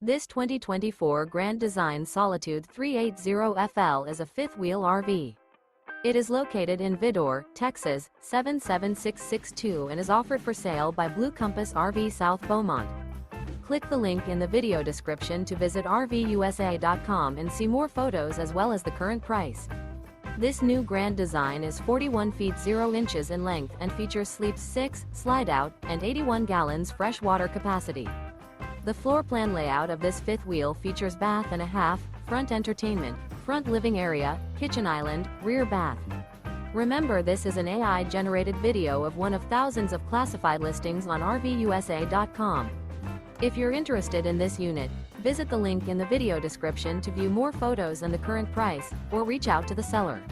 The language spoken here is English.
This 2024 Grand Design Solitude 380FL is a fifth-wheel RV. It is located in Vidor, Texas, 77662 and is offered for sale by Blue Compass RV South Beaumont. Click the link in the video description to visit RVUSA.com and see more photos as well as the current price. This new Grand Design is 41 feet 0 inches in length and features sleeps 6, slide-out, and 81 gallons fresh water capacity. The floor plan layout of this fifth wheel features bath and a half, front entertainment, front living area, kitchen island, rear bath. Remember, this is an AI-generated video of one of thousands of classified listings on RVUSA.com. If you're interested in this unit, visit the link in the video description to view more photos and the current price, or reach out to the seller.